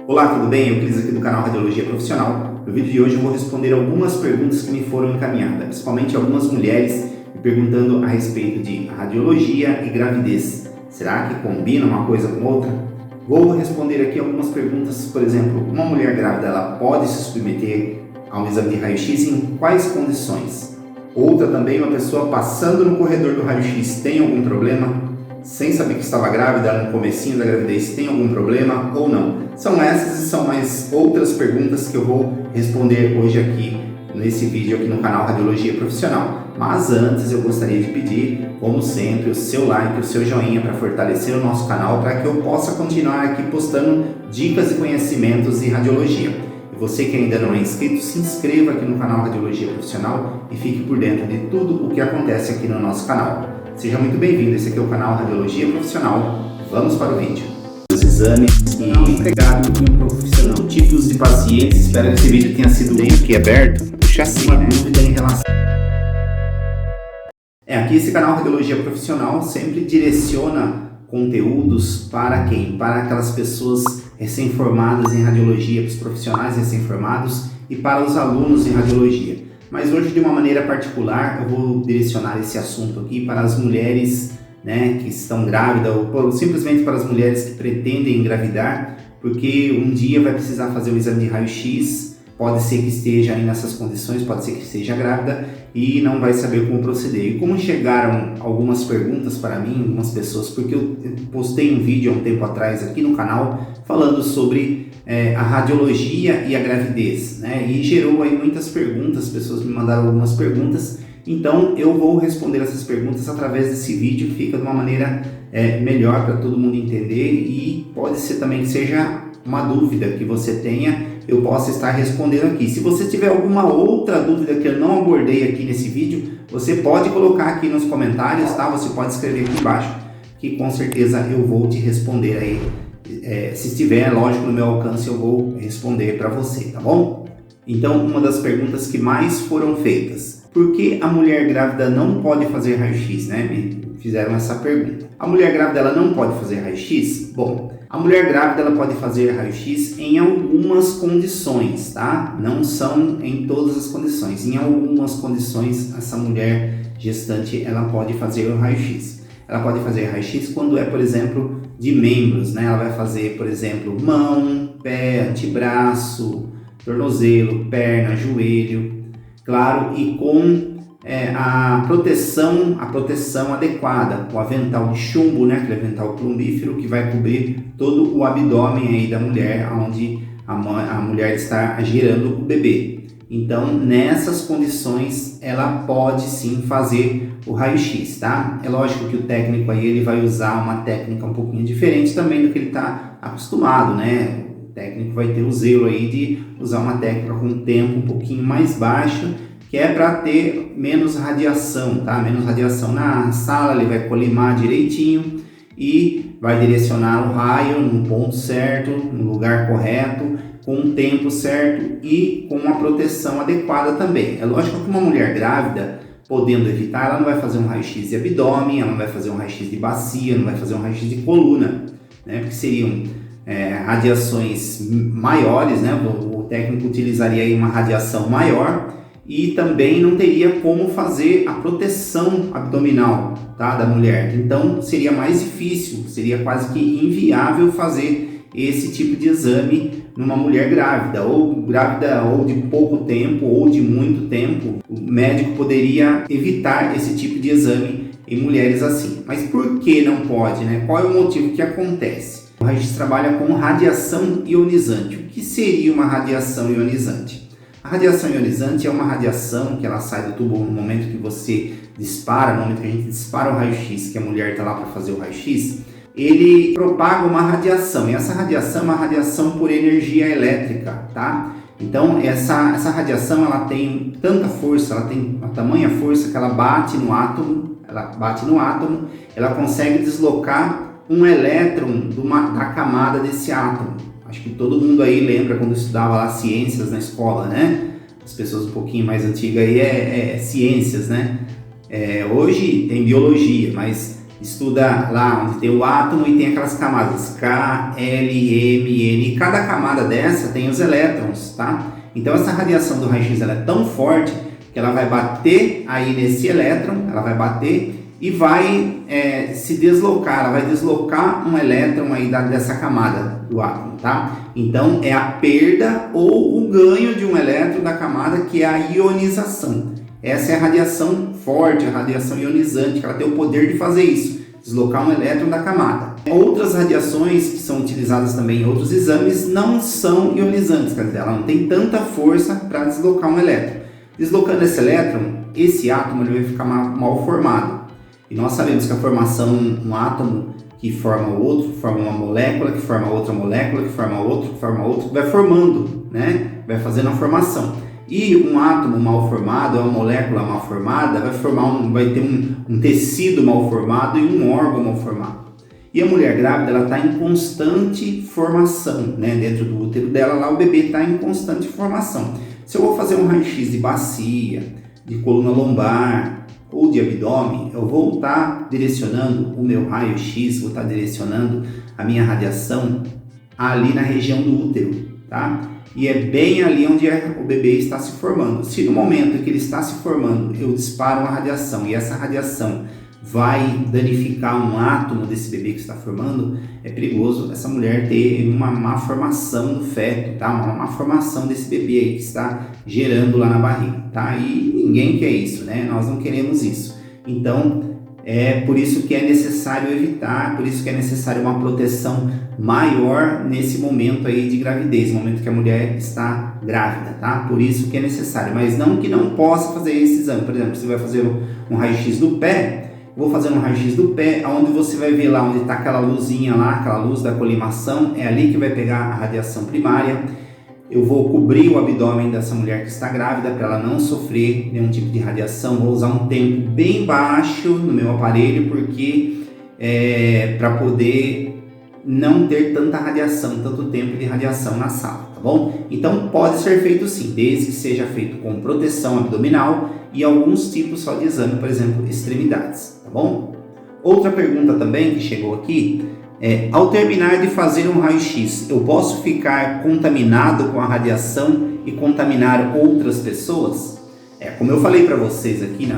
Olá, tudo bem? Eu Cris aqui do canal Radiologia Profissional. No vídeo de hoje eu vou responder algumas perguntas que me foram encaminhadas, principalmente algumas mulheres me perguntando a respeito de radiologia e gravidez. Será que combina uma coisa com outra? Vou responder aqui algumas perguntas, por exemplo, uma mulher grávida ela pode se submeter a um exame de raio-x em quais condições? Outra também, uma pessoa passando no corredor do raio-x tem algum problema? Sem saber que estava grávida, no comecinho da gravidez, tem algum problema ou não? São essas e são mais outras perguntas que eu vou responder hoje aqui nesse vídeo aqui no canal Radiologia Profissional. Mas antes eu gostaria de pedir, como sempre, o seu like, o seu joinha para fortalecer o nosso canal, para que eu possa continuar aqui postando dicas e conhecimentos em radiologia. E você que ainda não é inscrito, se inscreva aqui no canal Radiologia Profissional e fique por dentro de tudo o que acontece aqui no nosso canal. Seja muito bem-vindo, esse aqui é o canal Radiologia Profissional. Vamos para o vídeo. Os exames e empregado e um profissional. Tipos de pacientes, espero que esse vídeo tenha sido bem aqui aberto. Puxa assim, né? Dúvida em relação... Aqui esse canal Radiologia Profissional sempre direciona conteúdos para quem? Para aquelas pessoas recém-formadas em radiologia, para os profissionais recém-formados e para os alunos em radiologia. Mas hoje, de uma maneira particular, eu vou direcionar esse assunto aqui para as mulheres, que estão grávidas, ou simplesmente para as mulheres que pretendem engravidar, porque um dia vai precisar fazer o exame de raio-x, pode ser que esteja aí nessas condições, pode ser que esteja grávida e não vai saber como proceder. E como chegaram algumas perguntas para mim, algumas pessoas, porque eu postei um vídeo há um tempo atrás aqui no canal falando sobre a radiologia e a gravidez, e gerou aí muitas perguntas, as pessoas me mandaram algumas perguntas, então eu vou responder essas perguntas através desse vídeo, que fica de uma maneira melhor para todo mundo entender, e pode ser também que seja uma dúvida que você tenha, eu possa estar respondendo aqui. Se você tiver alguma outra dúvida que eu não abordei aqui nesse vídeo, você pode colocar aqui nos comentários, tá? Você pode escrever aqui embaixo, que com certeza eu vou te responder aí. Se estiver, lógico, no meu alcance, eu vou responder para você, tá bom? Então, uma das perguntas que mais foram feitas: por que a mulher grávida não pode fazer raio-x, Me fizeram essa pergunta. A mulher grávida ela não pode fazer raio-x? Bom, a mulher grávida ela pode fazer raio-x em algumas condições, tá? Não são em todas as condições. Em algumas condições, essa mulher gestante ela pode fazer o raio-x. Ela pode fazer raio-x quando é, por exemplo, de membros, Ela vai fazer, por exemplo, mão, pé, antebraço, tornozelo, perna, joelho, claro, e com a proteção adequada, o avental de chumbo, aquele avental plumbífero que vai cobrir todo o abdômen aí da mulher, onde a mulher está gerando o bebê. Então, nessas condições, ela pode sim fazer o raio-x, tá? É lógico que o técnico aí ele vai usar uma técnica um pouquinho diferente também do que ele está acostumado, O técnico vai ter o zelo aí de usar uma técnica com um tempo um pouquinho mais baixo, que é para ter menos radiação, tá? Menos radiação na sala, ele vai colimar direitinho e vai direcionar o raio no ponto certo, no lugar correto, com um tempo certo e com uma proteção adequada também. É lógico que uma mulher grávida, podendo evitar, ela não vai fazer um raio-x de abdômen, ela não vai fazer um raio-x de bacia, não vai fazer um raio-x de coluna, Porque seriam radiações maiores, O técnico utilizaria aí uma radiação maior e também não teria como fazer a proteção abdominal, tá, da mulher. Então seria mais difícil, seria quase que inviável fazer esse tipo de exame numa mulher grávida ou de pouco tempo ou de muito tempo. O médico poderia evitar esse tipo de exame em mulheres assim. Mas por que não pode, Qual é o motivo que acontece? O raio-x trabalha com radiação ionizante. O que seria uma radiação ionizante? A radiação ionizante é uma radiação que ela sai do tubo no momento que você dispara, no momento que a gente dispara o raio-x, que a mulher está lá para fazer o raio-x, ele propaga uma radiação, e essa radiação é uma radiação por energia elétrica, tá? Então essa radiação ela tem tanta força, ela tem a tamanha força que ela bate no átomo, ela consegue deslocar um elétron da camada desse átomo. Acho que todo mundo aí lembra quando estudava lá ciências na escola, As pessoas um pouquinho mais antigas aí ciências, Hoje tem biologia, mas estuda lá onde tem o átomo e tem aquelas camadas K, L, M, N, e cada camada dessa tem os elétrons, tá? Então essa radiação do raio-x ela é tão forte que ela vai bater aí nesse elétron, ela vai bater e vai se deslocar, ela vai deslocar um elétron aí dessa camada do átomo, tá? Então é a perda ou o ganho de um elétron da camada, que é a ionização. Essa é a radiação forte, a radiação ionizante, que ela tem o poder de fazer isso, deslocar um elétron da camada. Outras radiações que são utilizadas também em outros exames não são ionizantes, quer dizer, ela não tem tanta força para deslocar um elétron. Deslocando esse elétron, esse átomo ele vai ficar mal formado. E nós sabemos que a formação, um átomo que forma o outro, forma uma molécula, que forma outra molécula, que forma outro, que forma outro, que vai formando, né? Vai fazendo a formação. E um átomo mal formado, uma molécula mal formada, vai ter um tecido mal formado e um órgão mal formado. E a mulher grávida, ela está em constante formação, né? Dentro do útero dela, lá o bebê está em constante formação. Se eu vou fazer um raio-x de bacia, de coluna lombar ou de abdômen, eu vou estar direcionando o meu raio-x, vou estar direcionando a minha radiação ali na região do útero, tá? E é bem ali onde o bebê está se formando. Se no momento que ele está se formando eu disparo uma radiação e essa radiação vai danificar um átomo desse bebê que está formando, é perigoso essa mulher ter uma má formação do feto, tá? Uma má formação desse bebê aí que está gerando lá na barriga, tá? E ninguém quer isso, né? Nós não queremos isso. Então, é por isso que é necessário evitar, por isso que é necessário uma proteção maior nesse momento aí de gravidez, no momento que a mulher está grávida, tá? Por isso que é necessário, mas não que não possa fazer esse exame. Por exemplo, você vai fazer um raio-x do pé, vou fazer um raio-x do pé, onde você vai ver lá onde está aquela luzinha lá, aquela luz da colimação, é ali que vai pegar a radiação primária. Eu vou cobrir o abdômen dessa mulher que está grávida para ela não sofrer nenhum tipo de radiação. Vou usar um tempo bem baixo no meu aparelho, porque para poder não ter tanta radiação, tanto tempo de radiação na sala, tá bom? Então pode ser feito sim, desde que seja feito com proteção abdominal e alguns tipos só de exame, por exemplo, extremidades, tá bom? Outra pergunta também que chegou aqui ao terminar de fazer um raio-x, eu posso ficar contaminado com a radiação e contaminar outras pessoas? Como eu falei para vocês aqui,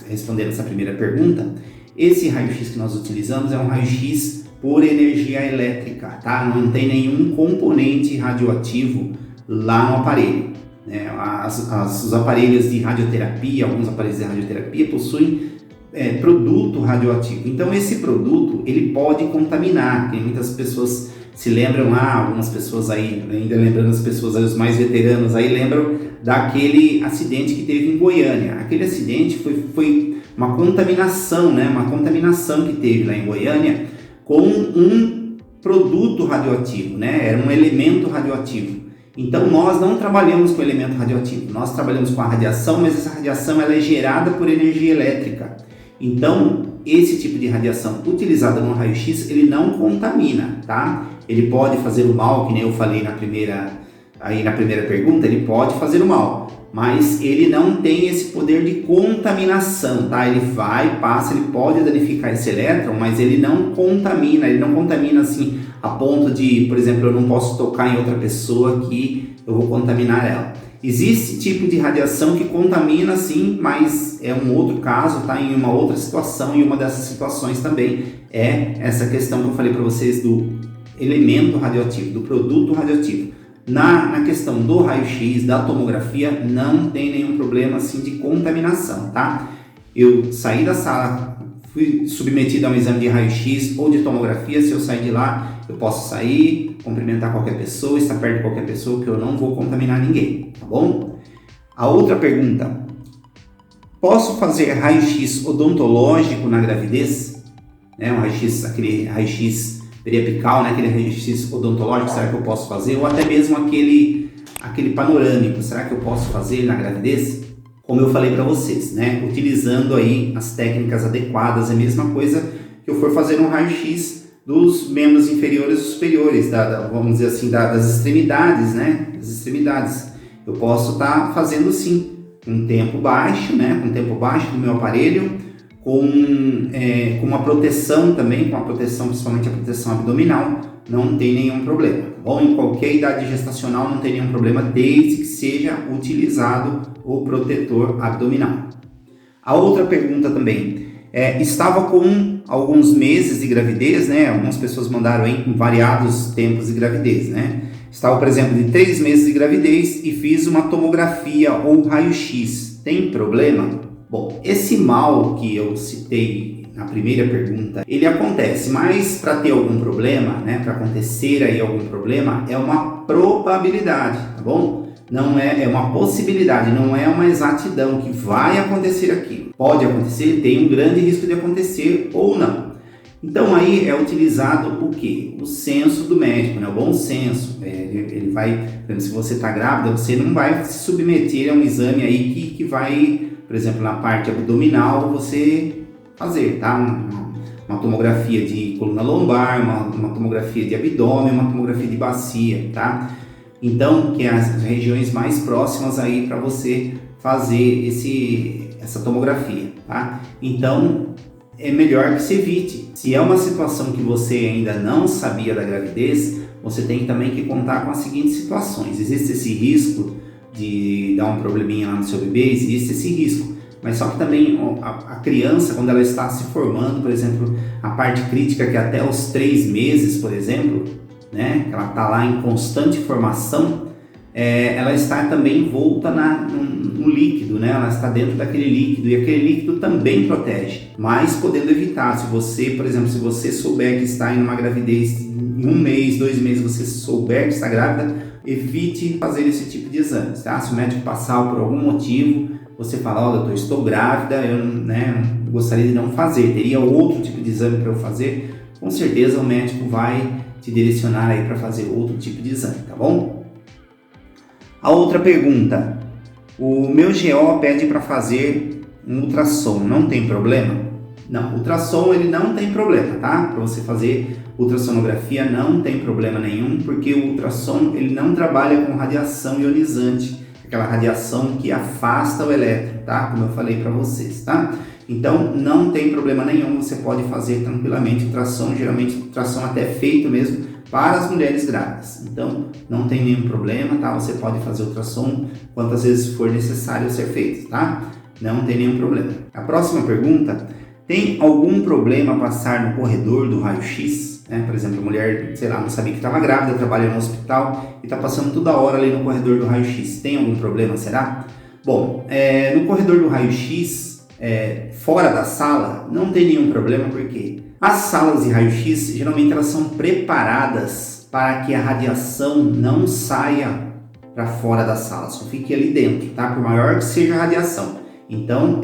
respondendo essa primeira pergunta, esse raio-x que nós utilizamos é um raio-x por energia elétrica, tá? Não tem nenhum componente radioativo lá no aparelho, né? Os aparelhos de radioterapia, alguns aparelhos de radioterapia possuem produto radioativo. Então esse produto ele pode contaminar. Tem muitas pessoas se lembram algumas pessoas aí, ainda lembrando as pessoas aí, os mais veteranos aí, lembram daquele acidente que teve em Goiânia. Aquele acidente foi uma contaminação, né? Uma contaminação que teve lá em Goiânia com um produto radioativo, né? Era um elemento radioativo. Então nós não trabalhamos com elemento radioativo, nós trabalhamos com a radiação, mas essa radiação ela é gerada por energia elétrica. Então esse tipo de radiação utilizada no raio-x ele não contamina, tá? Ele pode fazer o mal, que nem eu falei na primeira pergunta, ele pode fazer o mal, mas ele não tem esse poder de contaminação, tá? Ele passa, ele pode danificar esse elétron, mas ele não contamina assim a ponto de, por exemplo, eu não posso tocar em outra pessoa que eu vou contaminar ela. Existe tipo de radiação que contamina sim, mas é um outro caso, tá? Em uma outra situação, e uma dessas situações também é essa questão que eu falei para vocês do elemento radioativo, do produto radioativo. Na questão do raio-x, da tomografia, não tem nenhum problema assim de contaminação, tá? Eu saí da sala, fui submetido a um exame de raio-x ou de tomografia, se eu sair de lá, eu posso sair, cumprimentar qualquer pessoa, estar perto de qualquer pessoa, que eu não vou contaminar ninguém, tá bom? A outra pergunta, posso fazer raio-x odontológico na gravidez? Um raio-x, aquele raio-x periapical, né? Aquele raio-x odontológico, será que eu posso fazer? Ou até mesmo aquele panorâmico, será que eu posso fazer na gravidez? Como eu falei para vocês, né? Utilizando aí as técnicas adequadas, é a mesma coisa que eu for fazer um raio-x dos membros inferiores e superiores, vamos dizer assim, das extremidades, né? Das extremidades. Eu posso estar fazendo sim, com tempo baixo, né? Com tempo baixo do meu aparelho, com uma proteção também, com a proteção, principalmente a proteção abdominal, não tem nenhum problema, tá bom? Em qualquer idade gestacional não tem nenhum problema, desde que seja utilizado o protetor abdominal. A outra pergunta também, estava com alguns meses de gravidez, né? Algumas pessoas mandaram aí com variados tempos de gravidez, né? Estava, por exemplo, de 3 meses de gravidez e fiz uma tomografia ou raio-x, tem problema? Bom, esse mal que eu citei na primeira pergunta, ele acontece, mas para ter algum problema, né, para acontecer aí algum problema, é uma probabilidade, tá bom? Não é uma possibilidade, não é uma exatidão que vai acontecer aquilo. Pode acontecer, tem um grande risco de acontecer ou não. Então aí é utilizado o quê? O senso do médico, né? O bom senso. Ele vai, por exemplo, se você está grávida, você não vai se submeter a um exame aí que vai, por exemplo, na parte abdominal, você fazer, tá? Uma tomografia de coluna lombar, uma tomografia de abdômen, uma tomografia de bacia, tá? Então, que é as regiões mais próximas aí para você fazer essa tomografia, tá? Então, é melhor que se evite. Se é uma situação que você ainda não sabia da gravidez, você tem também que contar com as seguintes situações. Existe esse risco de dar um probleminha lá no seu bebê, existe esse risco. Mas só que também a criança, quando ela está se formando, por exemplo, a parte crítica que é até os 3 meses, por exemplo, né, ela está lá em constante formação, ela está também envolta no líquido, né? Ela está dentro daquele líquido e aquele líquido também protege, mas podendo evitar. Se você, por exemplo, se você souber que está em uma gravidez em 1 mês, 2 meses, você souber que está grávida, evite fazer esse tipo de exames, tá? Se o médico passar por algum motivo, você fala, doutor, estou grávida, eu gostaria de não fazer, teria outro tipo de exame para eu fazer, com certeza o médico vai te direcionar aí para fazer outro tipo de exame, tá bom? A outra pergunta, o meu GO pede para fazer um ultrassom, não tem problema? Não, ultrassom ele não tem problema, tá? Para você fazer ultrassonografia não tem problema nenhum, porque o ultrassom ele não trabalha com radiação ionizante, aquela radiação que afasta o elétron, tá? Como eu falei para vocês, tá? Então não tem problema nenhum, você pode fazer tranquilamente ultrassom, geralmente ultrassom até feito mesmo para as mulheres grávidas. Então não tem nenhum problema, tá? Você pode fazer ultrassom quantas vezes for necessário ser feito, tá? Não tem nenhum problema. A próxima pergunta, tem algum problema passar no corredor do raio-x? Por exemplo, a mulher, sei lá, não sabia que estava grávida, trabalha no hospital e está passando toda hora ali no corredor do raio-x. Tem algum problema, será? Bom, no corredor do raio-x, fora da sala, não tem nenhum problema, porque as salas de raio-x, geralmente elas são preparadas para que a radiação não saia para fora da sala, só fique ali dentro, tá? Por maior que seja a radiação. Então,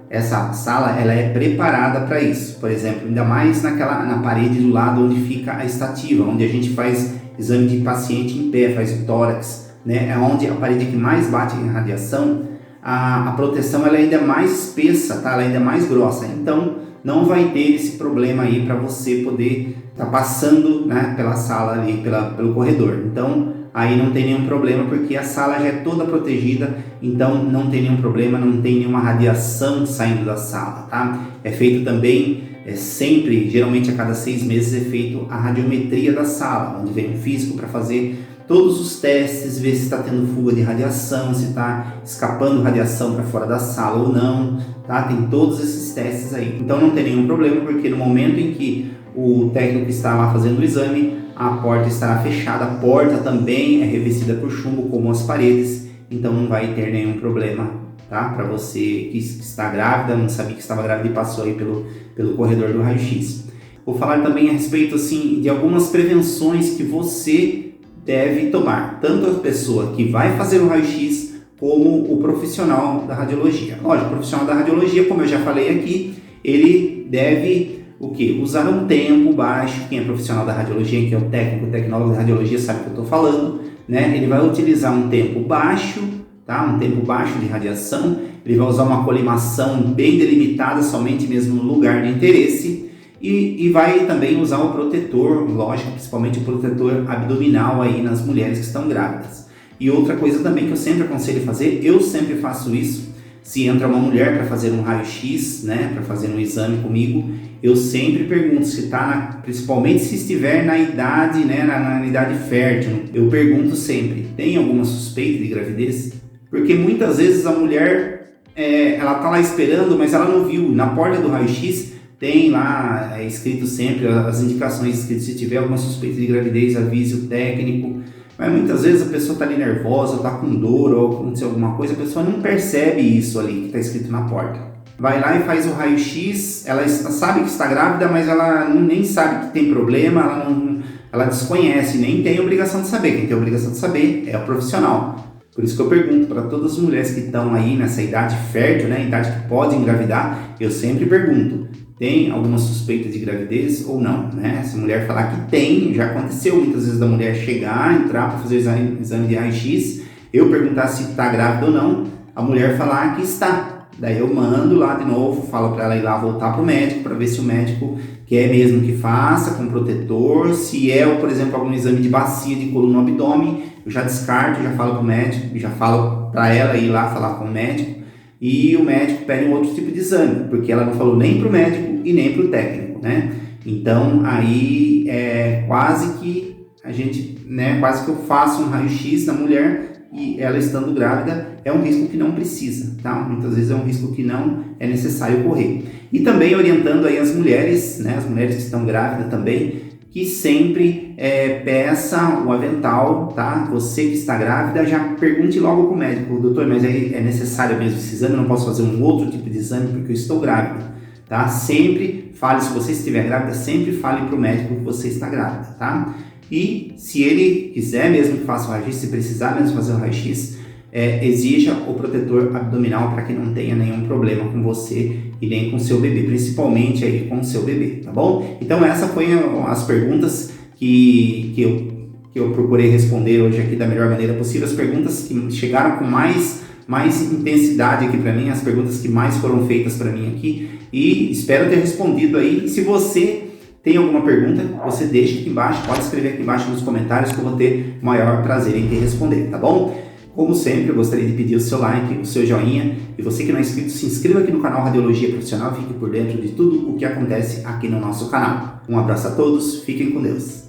essa sala ela é preparada para isso. Por exemplo, ainda mais na parede do lado onde fica a estativa, onde a gente faz exame de paciente em pé, faz o tórax, né? É onde a parede que mais bate em radiação, a proteção ela é ainda mais espessa, tá? Ela é ainda mais grossa. Então, não vai ter esse problema aí para você poder estar passando, né, pela sala ali, pelo corredor. Então, aí não tem nenhum problema, porque a sala já é toda protegida, então não tem nenhum problema, não tem nenhuma radiação saindo da sala, tá? É feito também, sempre, geralmente a cada 6 meses é feito a radiometria da sala, onde vem um físico para fazer todos os testes, ver se está tendo fuga de radiação, se está escapando radiação para fora da sala ou não, tá? Tem todos esses testes aí. Então não tem nenhum problema, porque no momento em que o técnico está lá fazendo o exame, a porta estará fechada, a porta também é revestida por chumbo, como as paredes, então não vai ter nenhum problema, tá? Para você que está grávida, não sabia que estava grávida e passou aí pelo corredor do raio-x. Vou falar também a respeito, assim, de algumas prevenções que você deve tomar, tanto a pessoa que vai fazer o raio-x como o profissional da radiologia. Lógico, o profissional da radiologia, como eu já falei aqui, ele deve o quê? Usar um tempo baixo. Quem é profissional da radiologia, quem é o técnico, o tecnólogo da radiologia sabe o que eu estou falando, né? Ele vai utilizar um tempo baixo, tá? Um tempo baixo de radiação, ele vai usar uma colimação bem delimitada, somente mesmo no lugar de interesse, e vai também usar o protetor, lógico, principalmente o protetor abdominal aí nas mulheres que estão grávidas. E outra coisa também que eu sempre aconselho fazer, eu sempre faço isso, Se entra uma mulher para fazer um raio-x, né, para fazer um exame comigo, eu sempre pergunto se está, principalmente se estiver na idade, né, na idade fértil, eu pergunto sempre, tem alguma suspeita de gravidez? Porque muitas vezes a mulher, ela está lá esperando, mas ela não viu. Na porta do raio-x tem lá escrito sempre as indicações, escrito, se tiver alguma suspeita de gravidez, avise o técnico. Mas muitas vezes a pessoa está ali nervosa, está com dor ou aconteceu alguma coisa, a pessoa não percebe isso ali que está escrito na porta. Vai lá e faz o raio-x, ela sabe que está grávida, mas ela nem sabe que tem problema, ela desconhece, nem tem obrigação de saber. Quem tem obrigação de saber é o profissional. Por isso que eu pergunto para todas as mulheres que estão aí nessa idade fértil, né, idade que pode engravidar, eu sempre pergunto, tem alguma suspeita de gravidez ou não, né? Se a mulher falar que tem, já aconteceu muitas vezes da mulher chegar, entrar para fazer o exame de raio-x, eu perguntar se está grávida ou não, a mulher falar que está. Daí eu mando lá de novo, falo para ela ir lá voltar para o médico, para ver se o médico quer mesmo que faça, com protetor. Se é, por exemplo, algum exame de bacia, de coluna no abdômen, eu já descarto, já falo para o médico, já falo para ela ir lá falar com o médico. E o médico pede um outro tipo de exame, porque ela não falou nem para o médico e nem para o técnico, né? Então, aí quase que a gente, né, quase que eu faço um raio-x na mulher e ela estando grávida, é um risco que não precisa, tá? Muitas vezes é um risco que não é necessário correr. E também orientando aí as mulheres, né, as mulheres que estão grávidas também, que sempre peça o avental, tá? Você que está grávida, já pergunte logo para o médico, doutor, mas é necessário mesmo esse exame? Eu não posso fazer um outro tipo de exame porque eu estou grávida, tá? Sempre fale, se você estiver grávida, sempre fale para o médico que você está grávida, tá? E se ele quiser mesmo que faça o raio-x, se precisar mesmo fazer o raio-x, exija o protetor abdominal para que não tenha nenhum problema com você e nem com seu bebê, principalmente aí com o seu bebê, tá bom? Então essas foram as perguntas que eu procurei responder hoje aqui da melhor maneira possível, as perguntas que chegaram com mais intensidade aqui para mim, as perguntas que mais foram feitas para mim aqui, e espero ter respondido aí. E se você tem alguma pergunta, você deixa aqui embaixo, pode escrever aqui embaixo nos comentários que eu vou ter o maior prazer em te responder, tá bom? Como sempre, eu gostaria de pedir o seu like, o seu joinha, e você que não é inscrito, se inscreva aqui no canal Radiologia Profissional, fique por dentro de tudo o que acontece aqui no nosso canal. Um abraço a todos, fiquem com Deus.